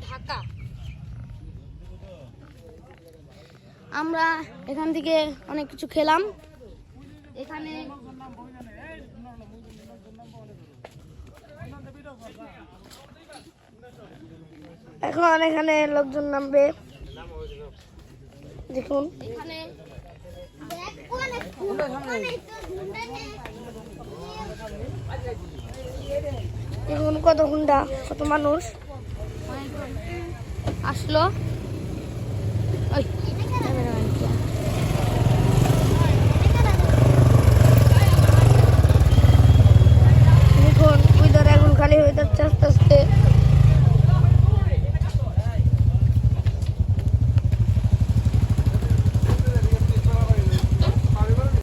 ঢাকা। আমরা এখান থেকে অনেক কিছু খেলাম। এখানে এখন এখানে লোকজন নামবে, দেখুন এখানে দেখুন কত হুন্ডা, কত মানুষ আসলো।